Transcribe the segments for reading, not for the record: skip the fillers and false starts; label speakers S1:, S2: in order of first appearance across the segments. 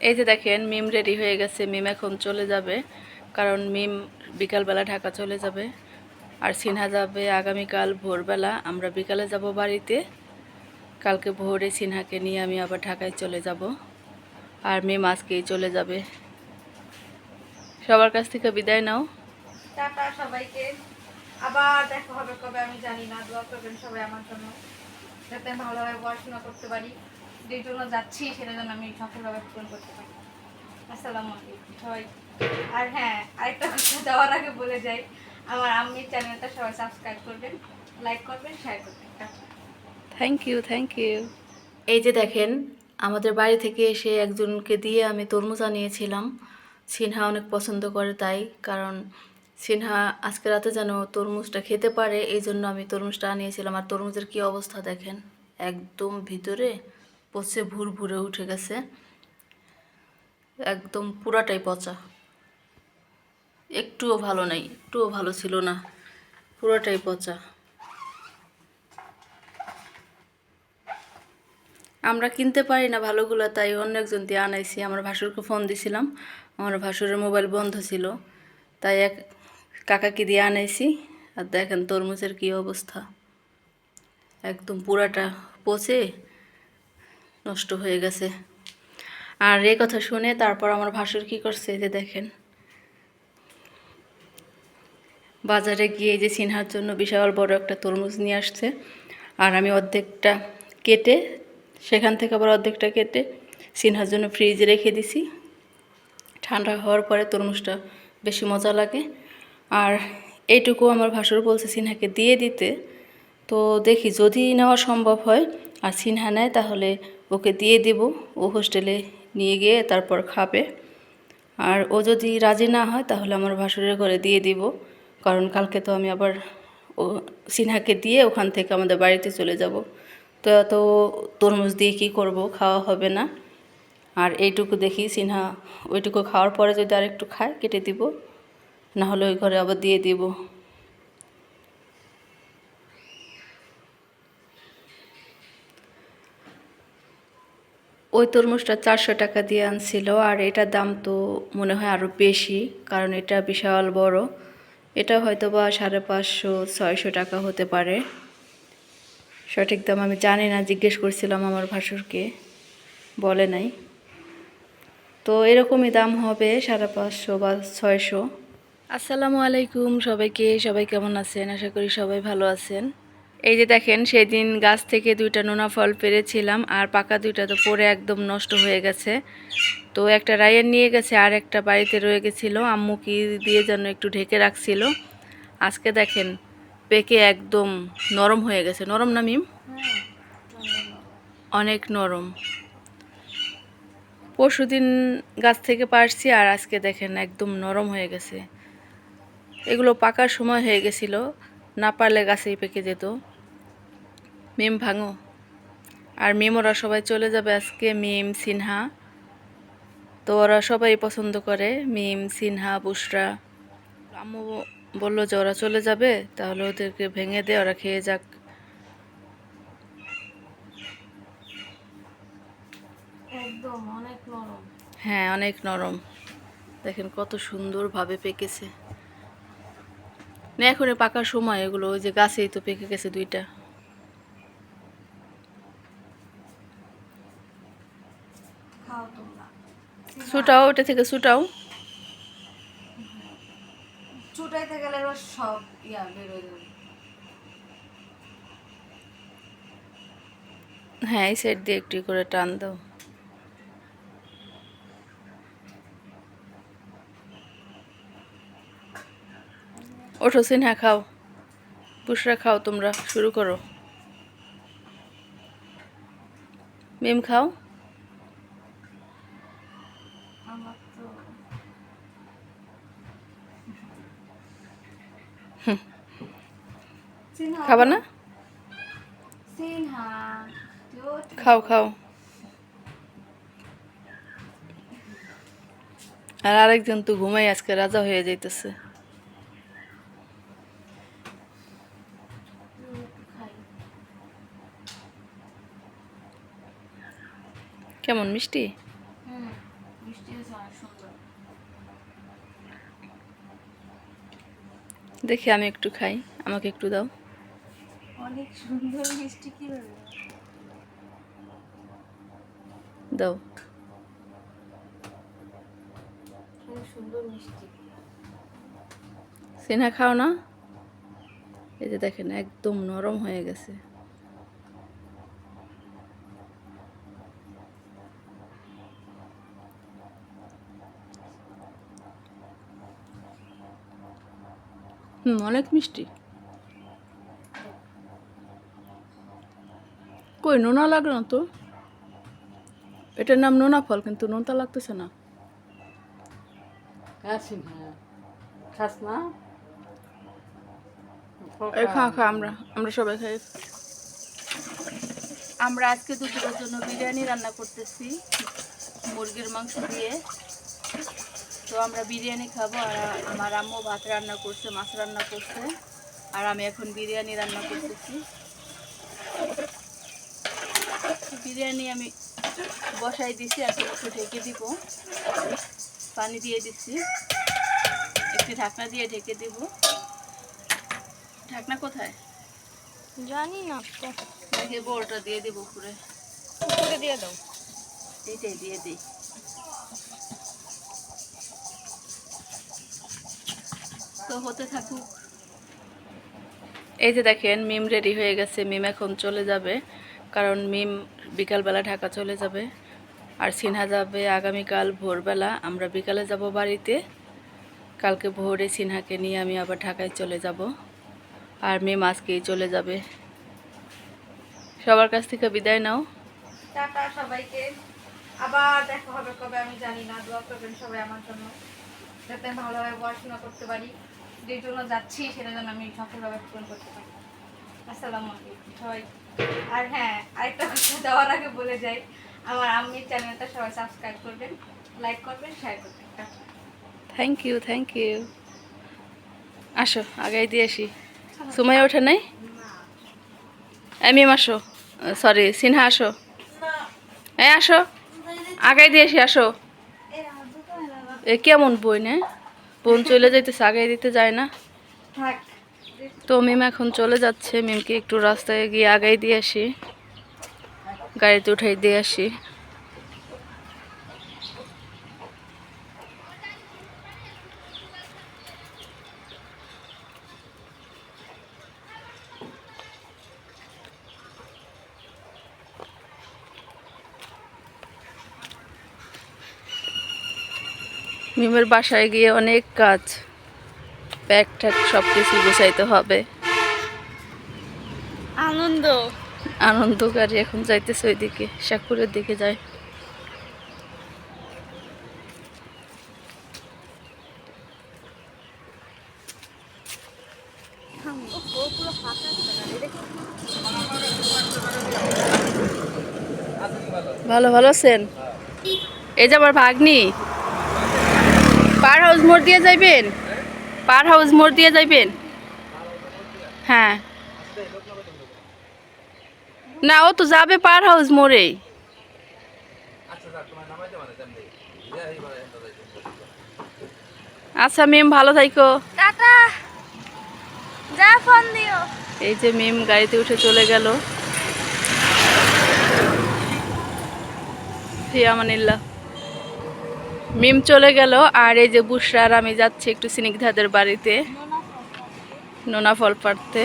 S1: এই যে দেখেন মিম রেডি হয়ে গেছে। মিম এখন চলে যাবে, কারণ মিম বিকালবেলা ঢাকা চলে যাবে। আর সিনহা যাবে আগামীকাল ভোরবেলা। আমরা বিকালে যাব বাড়িতে। কালকে ভোরে সিনহাকে নিয়ে আমি আবার ঢাকায় চলে যাব। আর মিম আজকেই চলে যাবে। সবার কাছ থেকে বিদায় নাও।
S2: টাটা সবাইকে, আবার দেখা হবে কবে আমি জানি না। দোয়া করবেন সবাই আমার জন্য, যাতে আমি ভালোভাবে পড়াশোনা করতে পারি। যেই জন্য যাচ্ছি সেটা যেন আমি সফলভাবে পূরণ করতে পারি। আসসালামু আলাইকুম সবাই। আর হ্যাঁ, আরেকটা কথা যাওয়ার আগে বলে যাই, আমার আম্মির চ্যানেলটা সবাই সাবস্ক্রাইব করবেন, লাইক করবেন, শেয়ার করবেন।
S1: Thank you, thank you. এই যে দেখেন আমাদের বাড়ি থেকে এসে একজনকে দিয়ে আমি তরমুজ আনিয়েছিলাম। সিনহা অনেক পছন্দ করে তাই, কারণ সিনহা আজকে রাতে যেন তরমুজটা খেতে পারে, এই জন্য আমি তরমুজটা আনিয়েছিলাম। আর তরমুজের কি অবস্থা দেখেন, একদম ভিতরে পচে ভুর ভুরে উঠে গেছে, একদম পুরাটাই পচা। একটুও ভালো নাই, একটুও ভালো ছিল না, পুরোটাই পচা। আমরা কিনতে পারি না ভালোগুলো, তাই অন্য একজন দিয়ে আনাইছি। আমার ভাসুরকে ফোন দিছিলাম, আমার ভাসুরের মোবাইল বন্ধ ছিল, তাই এক কাকাকে দিয়ে আনাইছি। আর দেখেন তরমুজের কী অবস্থা, একদম পুরাটা পচে নষ্ট হয়ে গেছে। আর এই কথা শুনে তারপর আমার ভাসুর কী করছে, যে দেখেন বাজারে গিয়ে যে সিনহার জন্য বিশাল বড় একটা তরমুজ নিয়ে আসছে। আর আমি অর্ধেকটা কেটে, সেখান থেকে আবার অর্ধেকটা কেটে সিনহার জন্য ফ্রিজে রেখে দিছি। ঠান্ডা হওয়ার পরে তরমুজটা বেশি মজা লাগে। আর এইটুকু আমার ভাসুর বলছে সিনহাকে দিয়ে দিতে, তো দেখি যদি নেওয়া সম্ভব হয় আর সিনহা নেয় তাহলে ওকে দিয়ে দেব। ও হোস্টেলে নিয়ে গিয়ে তারপর খাবে। আর ও যদি রাজি না হয় তাহলে আমার ভাসুরের ঘরে দিয়ে দিব, কারণ কালকে তো আমি আবার ও সিনহাকে দিয়ে ওখান থেকে আমাদের বাড়িতে চলে যাব। তো এত তরমুজ দিয়ে কী করব, খাওয়া হবে না। আর এইটুকু দেখি সিনহা ওইটুকু খাওয়ার পরে যদি আরেকটু খায় কেটে দিব, না হলে ওই ঘরে আবার দিয়ে দিব। ওই তরমুজটা 400 টাকা দিয়ে আনছিল, আর এটার দাম তো মনে হয় আরও বেশি, কারণ এটা বিশাল বড়। এটা হয়তো বা 550-600 টাকা হতে পারে। সঠিক দাম আমি জানি না, জিজ্ঞেস করছিলাম আমার ভাসুরকে, বলে নাই। তো এরকমই দাম হবে, 550 বা 600। আসসালামু আলাইকুম সবাইকে, সবাই কেমন আছেন? আশা করি সবাই ভালো আছেন। এই যে দেখেন সেদিন গাছ থেকে 2টা নোনা ফল পেরেছিলাম, আর পাকা 2টা তো পড়ে একদম নষ্ট হয়ে গেছে। তো একটা রায়ান নিয়ে গেছে, আর একটা বাড়িতে রয়ে গেছিলো, আম্মু কি দিয়ে যেন একটু ঢেকে রাখছিল। আজকে দেখেন পেকে একদম নরম হয়ে গেছে। নরম না মিম? অনেক নরম। পরশুদিন গাছ থেকে পারছি, আর আজকে দেখেন একদম নরম হয়ে গেছে। এগুলো পাকার সময় হয়ে গেছিল, না পারলে গাছেই পেকে যেত। মিম ভাঙো। আর মিম ওরা সবাই চলে যাবে আজকে, মিম সিনহা। তো ওরা সবাই পছন্দ করে, মিম সিনহা বুশরা। আম্মু বললো যে ওরা চলে যাবে, তাহলে ওদেরকে ভেঙে দে, ওরা খেয়ে যাক।
S2: একদম অনেক নরম।
S1: হ্যাঁ অনেক নরম, দেখেন কত সুন্দরভাবে পেকেছে। না এখন পাকার সময় এগুলো, ওই যে গাছেই তো পেকে গেছে 2টা।
S2: খাও তোমরা,
S1: ছুটাও ওটা থেকে, ছুটাও।
S2: ছুটাইতে গেলে এবার সব বেরোয় যাবে।
S1: হ্যাঁ এই সাইড দিয়ে একটু করে টান দাও। ওঠো সিনহা, খাও। বুশরা খাও, তোমরা শুরু করো। মিম খাও।
S2: আমার তো সিনহা
S1: খাবা না?
S2: সিনহা
S1: খাও খাও। আর আরেকজন তো ঘুমাই আজকে রাজা হয়ে যাইতেছে। কেমন মিষ্টি?
S2: মিষ্টি হয়েছে, অনেক সুন্দর।
S1: দেখি আমি একটু খাই, আমাকে একটু দাও।
S2: অনেক সুন্দর মিষ্টি, কিভাবে
S1: দাও।
S2: অনেক সুন্দর মিষ্টি।
S1: সিনহা খাও না? এই যে দেখেন একদম নরম হয়ে গেছে। অনেক মিষ্টি। কই নোনা লাগে না তো, এটার নাম নোনা ফল, কিন্তু নোনতা লাগতেছে না।
S3: খাস না?
S1: এই খা খা, আমরা সবাই খাই। আমরা আজকে দুপুরের জন্য বিরিয়ানি রান্না করতেছি মুরগির মাংস দিয়ে। তো আমরা বিরিয়ানি খাবো, আর আমার আম্মু ভাত রান্না করছে, মাছ রান্না করছে, আর আমি এখন বিরিয়ানি রান্না করতেছি। বিরিয়ানি আমি বসাই দিছি, এখন একটু ঢেকে দিব, পানি দিয়ে দিচ্ছি, একটু ঢাকনা দিয়ে ঢেকে দিব। ঢাকনা কোথায়
S2: জানি না তো,
S1: দেখে বড়টা দিয়ে দিব উপরে।
S2: উপরে দিয়ে দাও।
S1: এইটাই দিয়ে দিই। তো হতে থাকুক। এই যে দেখেন মিম রেডি হয়ে গেছে। মিম এখন চলে যাবে, কারণ মিম বিকালবেলা ঢাকা চলে যাবে, আর সিনহা যাবে আগামীকাল ভোরবেলা। আমরা বিকালে যাব বাড়িতে, কালকে ভোরে সিনহাকে নিয়ে আমি আবার ঢাকায় চলে যাব, আর মিম আজকেই চলে যাবে। সবার কাছ থেকে বিদায় নাও।
S2: টাটা সবাইকে, আবার দেখা হবে কবে আমি জানি না। দোয়া করবেন সবাই আমার জন্য, যাতে আমি ভালোভাবে পড়াশোনা করতে পারি। যে জন্য যাচ্ছি সেটা যেন আমি সফলভাবে পূরণ করতে পারি। আসসালামু আলাইকুম সবাই। আর হ্যাঁ, আরেকটা কথা দেওয়ার আগে বলে যাই, আমার আম্মির চ্যানেলটা সবাই সাবস্ক্রাইব করবেন, লাইক করবেন, শেয়ার করবেন।
S1: Thank you, thank you. আসো আগাই দিয়ে আসি। সময় ওঠে নাই? মিম আসো, সরি সিনহা আসো, এই আসো আগাই দিয়ে আসি, আসো। এ কেমন বই না, বোন চলে যাইতেছে, আগাই দিতে যায় না।
S2: থাক।
S1: তো মিম এখন চলে যাচ্ছে, মিমকে একটু রাস্তায় গিয়ে আগাই দিয়ে আসি, গাড়িতে উঠাই দিয়ে আসি। মিমের বাসায় গিয়ে অনেক কাজ, ব্যাগ ট্যাগ সব কিছু গুছাইতে হবে।
S2: আনন্দ।
S1: আনন্দ গাড়ি এখন যাইতেছে ওইদিকে, শাকুরের দিকে যায়। ভালো ভালো আছেন? এই যে আমার ভাগ্নি, পার হাউস মোড় দিয়ে যাইবেন, পার হাউস মোড় দিয়ে যাইবেন। হ্যাঁ না, ও তো যাবে পার হাউস মোড়েই। আচ্ছা মিম ভালো থাইকো।
S2: টাটা, যা ফোন দিও।
S1: এই যে মিম গাড়িতে উঠে চলে গেল। ফিয়ামানিল্লাহ। মিম চলে গেল, আর এই যে বুশরা আর আমি যাচ্ছি একটু স্নিগ্ধাদের বাড়িতে নোনা ফল পাড়তে।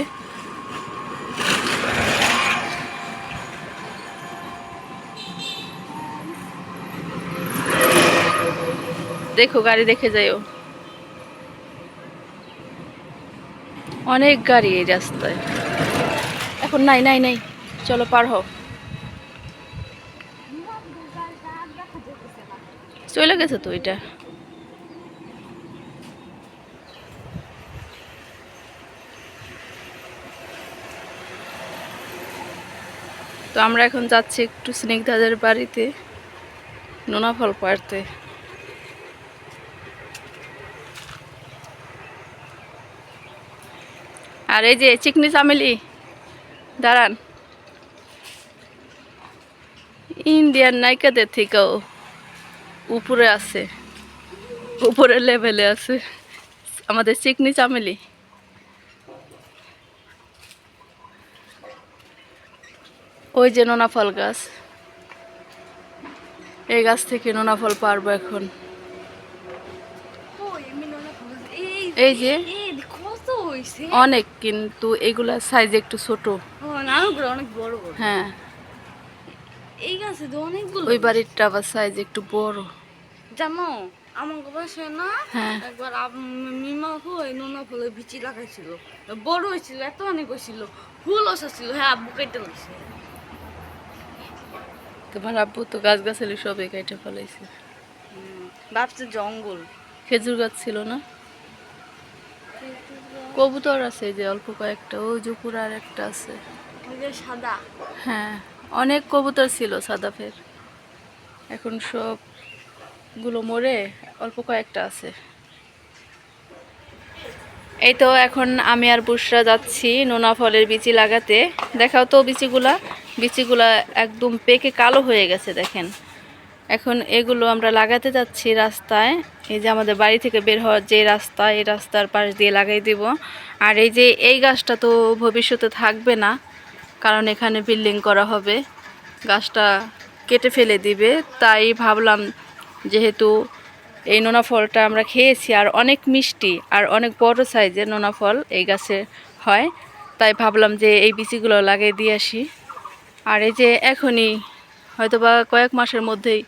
S1: দেখো গাড়ি দেখে যাইও, অনেক গাড়ি এই রাস্তায়। এখন নাই নাই নাই, চলো পার হও। চলে গেছে তো এটা। তো আমরা এখন যাচ্ছি একটু স্নিগ্ধাদের বাড়িতে নোনা ফল পাড়তে। আর এই যে চিকনি চামেলি, দাঁড়ান, ইন্ডিয়ান নায়িকাদের থেকেও উপরে আছে, উপরের লেভেলে আছে আমাদের চিকনি চামেলি। ওই যে নোনা ফল গাছ, এই গাছ থেকে নোনা ফল পারবো এখন। এই যে অনেক, কিন্তু এগুলা সাইজ একটু ছোট।
S2: অনেক বড় বড়।
S1: হ্যাঁ,
S2: এই গাছে তো অনেকগুলো।
S1: ওই বাড়িরটা আবার সাইজ একটু বড়।
S2: জানো আমার বাসায় না
S1: হ্যাঁ,
S2: একবার মিমা ওই নোনা ফুলের বিচি লাগাইছিল, বড় হয়েছিল, এত অনেক হয়েছিল, ফুল ছিল। হ্যাঁ, আব্বু কেটে লাগছে।
S1: তোমার আব্বু তো গাছ গাছালি সবে কেটে ফেলাইছে।
S2: ভাবছে জঙ্গল।
S1: খেজুর গাছ ছিল না? কবুতর আছে যে অল্প কয়েকটা, ওই জুপুর আর একটা আছে।
S2: ওই যে সাদা।
S1: হ্যাঁ, অনেক কবুতর ছিল সাদা ফের, এখন সবগুলো মরে অল্প কয়েকটা আছে। এই তো এখন আমি আর বুশরা যাচ্ছি নোনা ফলের বিচি লাগাতে। দেখাও তো বিচিগুলা একদম পেকে কালো হয়ে গেছে দেখেন। এখন এগুলো আমরা লাগাতে যাচ্ছি রাস্তায়। এই যে আমাদের বাড়ি থেকে বের হওয়ার যে রাস্তা, এই রাস্তার পাশ দিয়ে লাগাই দিব। আর এই যে এই গাছটা তো ভবিষ্যতে থাকবে না, কারণ এখানে বিল্ডিং করা হবে, গাছটা কেটে ফেলে দিবে। তাই ভাবলাম, যেহেতু এই নোনা ফলটা আমরা খেয়েছি আর অনেক মিষ্টি আর অনেক বড় সাইজের নোনা ফল এই গাছে হয়, তাই ভাবলাম যে এই বিচিগুলো লাগিয়ে দিয়ে আসি। আর এই যে এখনই হয়তোবা কয়েক মাসের মধ্যেই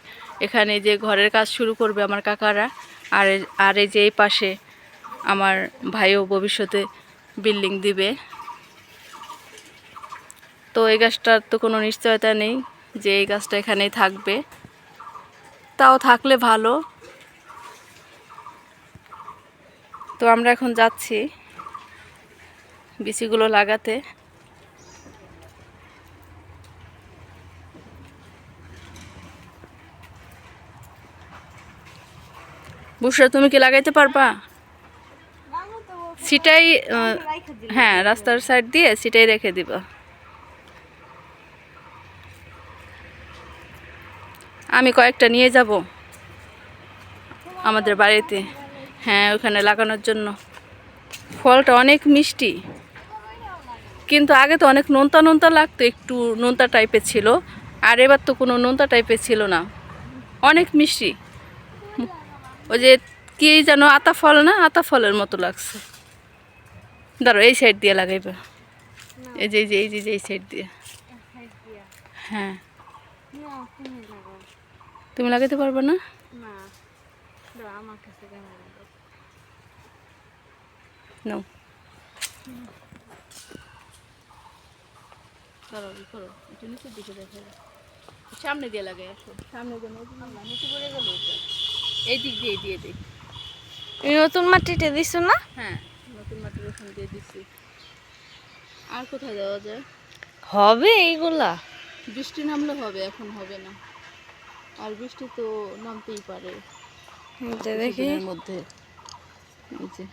S1: এখানে যে ঘরের কাজ শুরু করবে আমার কাকারা। আর এই যে এই পাশে আমার ভাইও ভবিষ্যতে বিল্ডিং দিবে। তো এই গাছটার তো কোনো নিশ্চয়তা নেই যে এই গাছটা এখানেই থাকবে, তাও থাকলে ভালো। তো আমরা এখন যাচ্ছি বিচিগুলো লাগাতে। বুশরা, তুমি কি লাগাইতে পারবা? সিটাই হ্যাঁ, রাস্তার সাইড দিয়ে সিটাই রেখে দিবা। আমি কয়েকটা নিয়ে যাব আমাদের বাড়িতে, হ্যাঁ ওখানে লাগানোর জন্য। ফলটা অনেক মিষ্টি, কিন্তু আগে তো অনেক নোনতা নোনতা লাগতো, একটু নোনতা টাইপের ছিল, আর এবার তো কোনো নোনতা টাইপের ছিল না, অনেক মিষ্টি। ওই যে কি যেন আতা ফল না, আতা ফলের মতো লাগছে। ধরো এই সাইড দিয়ে লাগাইবা, এই যে এই সাইড দিয়ে। হ্যাঁ, তুমি লাগাইতে পারবে না? নাও, একটু নিচের দিকে দেখা যায়, সামনে দিয়ে লাগাই, আসো সামনে দিয়ে নিচে পড়ে গেল। এই দিক দিয়ে দিয়ে দিই।
S2: নতুন মাটিতে দিছো না?
S1: হ্যাঁ, নতুন মাটির ওখান দিয়ে দিচ্ছি। আর কোথায় যাওয়া যায়?
S2: হবে এইগুলা।
S1: বৃষ্টি নামলে হবে, এখন হবে না। আর বৃষ্টি তো নামতেই পারে
S2: দেখি
S1: কিছুদিনের মধ্যে। এই যে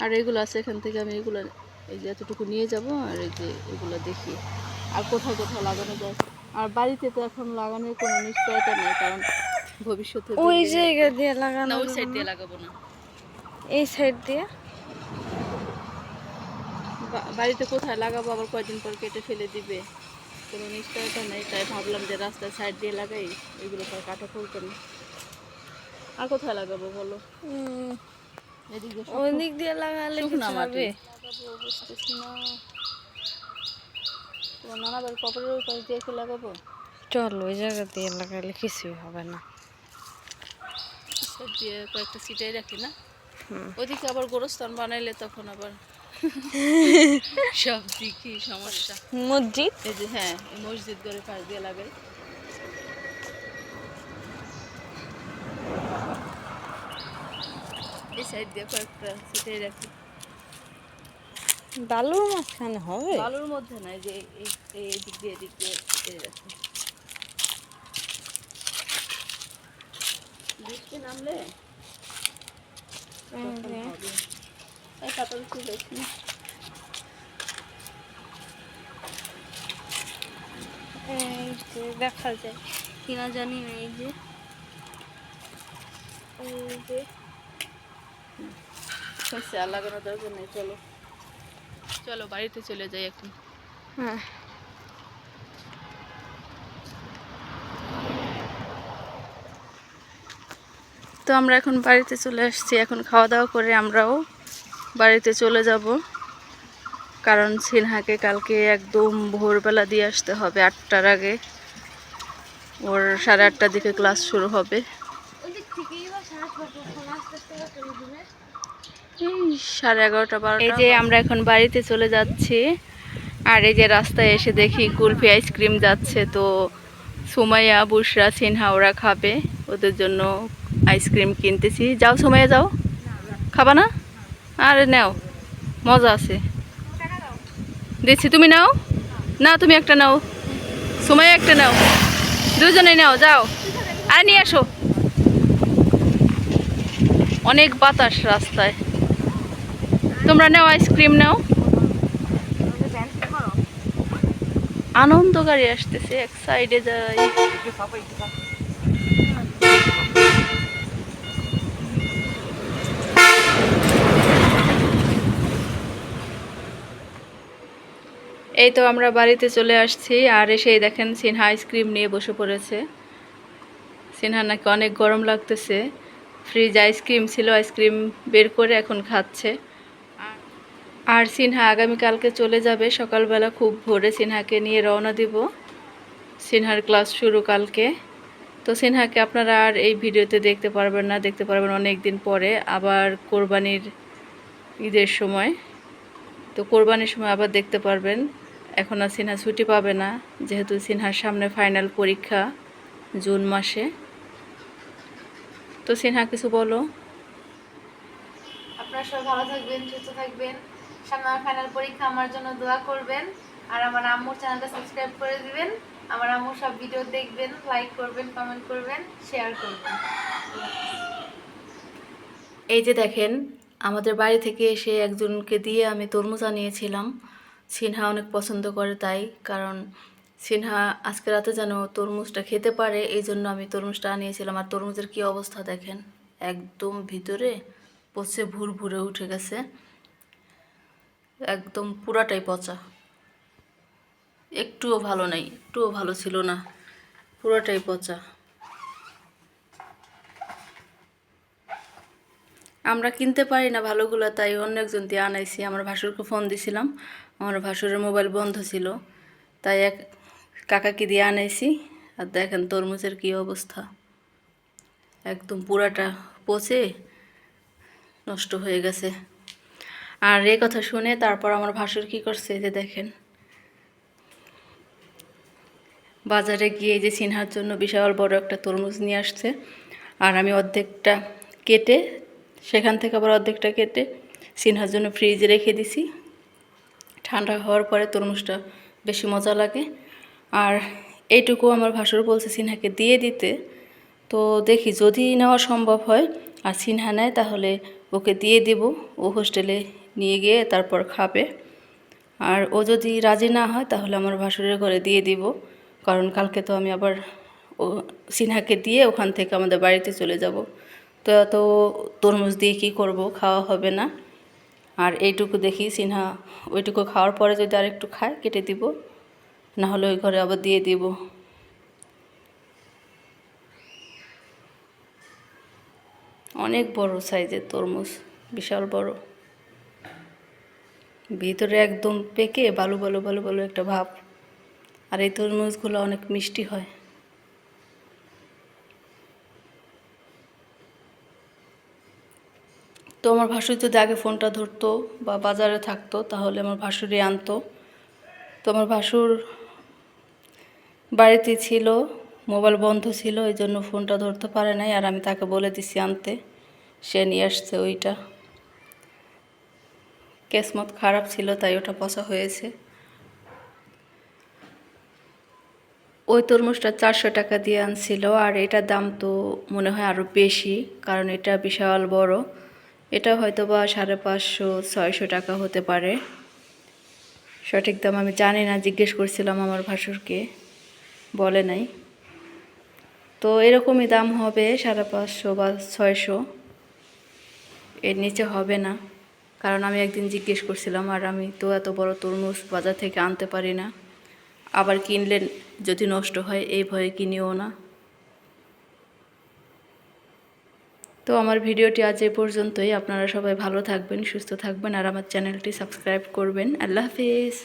S1: আর এগুলো আছে, এখান থেকে আমি এগুলো এই যে এতটুকু নিয়ে যাব। আর এই যে এগুলো দেখি আর কোথায় কোথায় লাগানো যায়। আর বাড়িতে তো এখন লাগানোর কোনো নিশ্চয়তা নেই, কারণ ভবিষ্যতে
S2: ওই জায়গা দিয়ে
S1: না,
S2: লাগানো।
S1: ওই সাইড দিয়ে লাগাবো না,
S2: এই সাইড দিয়ে।
S1: বাড়িতে কোথায় লাগাবো, আবার কয়দিন পর কেটে ফেলে দিবে, কোনো নিশ্চয়তা নেই। তাই ভাবলাম যে রাস্তার সাইড দিয়ে লাগাই, এগুলো তো আর কাটা পড়তো না। আর কোথায় লাগাবো বলো? এদিকে
S2: ওই দিক দিয়ে লাগালে
S1: শুকনা
S2: কিছু
S1: মাটি
S2: হবে?
S1: লাগাবো বুঝতেছি না। তোমার নানা বাড়ির কপালের ওই পাশ দিয়ে কি লাগাবো?
S2: চল ওই জায়গা দিয়ে লাগালে কিছুই হবে না।
S1: সাইড দিয়ে কয়েকটা সিটাই রাখি না, ওদিকে আবার গোরস্থান বানাইলে তখন আবার সব দিকই সমস্যা।
S2: মসজিদ,
S1: এই যে হ্যাঁ, এই মসজিদ ঘরের পাশ দিয়ে লাগাই। এই সাইড দিয়ে কয়েকটা সিটাই রাখি।
S2: বালুর মাঝখানে হবে?
S1: বালুর মধ্যে না, এই যে এই দিক দিয়ে সিটাই রাখি। বৃষ্টি নামলে তখন হবে। এই পাতাল ফুল দেখি,
S2: এই যে দেখা যায় কিনা জানি না। এই যে
S1: হয়েছে, আর লাগানোর দরকার নেই। চলো চলো বাড়িতে চলে যাই এখন।
S2: হ্যাঁ,
S1: তো আমরা এখন বাড়িতে চলে আসছি। এখন খাওয়া দাওয়া করে আমরাও বাড়িতে চলে যাব, কারণ সিনহাকে কালকে একদম ভোরবেলা দিয়ে আসতে হবে 8টার আগে। ওর 8:30টার দিকে ক্লাস শুরু হবে। এই 11:30 12টা। এই যে আমরা এখন বাড়িতে চলে যাচ্ছি, আর এই যে রাস্তায় এসে দেখি কুলফি আইসক্রিম যাচ্ছে। তো সুমাইয়া, বুশরা, সিনহা ওরা খাবে, ওদের জন্য আইসক্রিম কিনতেছি। যাও সুমাইয়া, যাও, খাবা না? আরে নাও, মজা আছে, দিচ্ছি, তুমি নাও। না, তুমি একটা নাও, সুমাইয়া একটা নাও, দুজনেই নাও, যাও আর নিয়ে আসো। অনেক বাতাস রাস্তায়, তোমরা নাও আইসক্রিম নাও। আনন্দ গাড়ি আসতেছে, এক সাইডে যাই। এই তো আমরা বাড়িতে চলে আসছি, আর এসেই দেখেন সিনহা আইসক্রিম নিয়ে বসে পড়েছে। সিনহা নাকি অনেক গরম লাগতেছে, ফ্রিজ আইসক্রিম ছিল, আইসক্রিম বের করে এখন খাচ্ছে। আর সিনহা আগামীকালকে চলে যাবে সকালবেলা খুব ভোরে, সিনহাকে নিয়ে রওনা দিব। সিনহার ক্লাস শুরু কালকে। তো সিনহাকে আপনারা আর এই ভিডিওতে দেখতে পারবেন না, দেখতে পারবেন অনেক দিন পরে, আবার কোরবানির ঈদের সময়। তো কোরবানির সময় আবার দেখতে পারবেন। এখন আর সিনহা ছুটি পাবে না, যেহেতু সিনহার সামনে ফাইনাল পরীক্ষা জুন মাসে। তো সিনহা কিছু বলো।
S2: আপনারা সবাই ভালো থাকবেন, সুস্থ থাকবেন। সামনে আমার ফাইনাল পরীক্ষা, আমার জন্য দোয়া করবেন। আর আমার আম্মুর চ্যানেলটা সাবস্ক্রাইব করে দিবেন। আমার আম্মুর সব ভিডিও দেখবেন, লাইক করবেন, কমেন্ট করবেন, শেয়ার করবেন।
S1: এই যে দেখেন, আমাদের বাড়ি থেকে এসে একজনকে দিয়ে আমি তরমুজ আনিয়েছিলাম। সিনহা অনেক পছন্দ করে তাই, কারণ সিনহা আজকে রাতে যেন তরমুজটা খেতে পারে, এই জন্য আমি তরমুজটা আনিয়েছিলাম। আর তরমুজের কী অবস্থা দেখেন, একদম ভিতরে পচে ভুরভুরে উঠে গেছে, একদম পুরাটাই পচা, একটুও ভালো নাই, একটুও ভালো ছিল না, পুরোটাই পচা। আমরা কিনতে পারি না ভালোগুলো, তাই অন্য একজন দিয়ে আনাইছি। আমার ভাসুরকে ফোন দিছিলাম, আমার ভাসুরের মোবাইল বন্ধ ছিল, তাই এক কাকাকে দিয়ে আনাইছি। আর দেখেন তরমুজের কী অবস্থা, একদম পুরাটা পচে নষ্ট হয়ে গেছে। আর এই কথা শুনে তারপর আমার ভাসুর কী করছে, যে দেখেন বাজারে গিয়ে যে সিনহার জন্য বিশাল বড় একটা তরমুজ নিয়ে আসছে। আর আমি অর্ধেকটা কেটে, সেখান থেকে আবার অর্ধেকটা কেটে সিনহার জন্য ফ্রিজে রেখে দিছি। ঠান্ডা হওয়ার পরে তরমুজটা বেশি মজা লাগে। আর এইটুকু আমার ভাসুর বলছে সিনহাকে দিয়ে দিতে। তো দেখি যদি নেওয়া সম্ভব হয়, আর সিনহা নেয় তাহলে ওকে দিয়ে দিব, ও হোস্টেলে নিয়ে গিয়ে তারপর খাবে। আর ও যদি রাজি না হয় তাহলে আমার ভাসুরের ঘরে দিয়ে দিব, কারণ কালকে তো আমি আবার ও সিনহাকে দিয়ে ওখান থেকে আমাদের বাড়িতে চলে যাব। তো এত তরমুজ দিয়ে কী করব, খাওয়া হবে না। আর এইটুকু দেখি সিনহা ওইটুকু খাওয়ার পরে যদি আরেকটু খায় কেটে দিব, না হলে ওই ঘরে আবার দিয়ে দিব। অনেক বড় সাইজের তরমুজ, বিশাল বড়, ভিতরে একদম পেকে বালু বালু বালু বালু একটা ভাব। আর এই তরমুজগুলো অনেক মিষ্টি হয়। তো আমার ভাসুর যদি আগে ফোনটা ধরতো বা বাজারে থাকতো তাহলে আমার ভাসুরই আনতো। তো আমার ভাসুর বাড়িতে ছিল, মোবাইল বন্ধ ছিল, এই জন্য ফোনটা ধরতে পারে নাই। আর আমি তাকে বলে দিছি আনতে, সে নিয়ে আসছে ওইটা। কেসমত খারাপ ছিল তাই ওটা পচা হয়েছে। ওই তরমুজটা 400 টাকা দিয়ে আনছিল, আর এটার দাম তো মনে হয় আরও বেশি, কারণ এটা বিশাল বড়। এটা হয়তো বা 550-600 টাকা হতে পারে, সঠিক দাম আমি জানি না, জিজ্ঞেস করছিলাম আমার ভাসুরকে, বলে নাই। তো এরকমই দাম হবে 550 বা 600, এর নিচে হবে না। কারণ আমি একদিন জিজ্ঞেস করছিলাম, আর আমি তো এত বড় তরমুজ বাজার থেকে আনতে পারি না, আবার কিনলে যদি নষ্ট হয় এই ভয়ে কিনিও না। তো আমার ভিডিওটি আজ এ পর্যন্তই। আপনারা সবাই ভালো থাকবেন, সুস্থ থাকবেন, আর আমার চ্যানেলটি সাবস্ক্রাইব করবেন। আল্লাহ হাফিজ।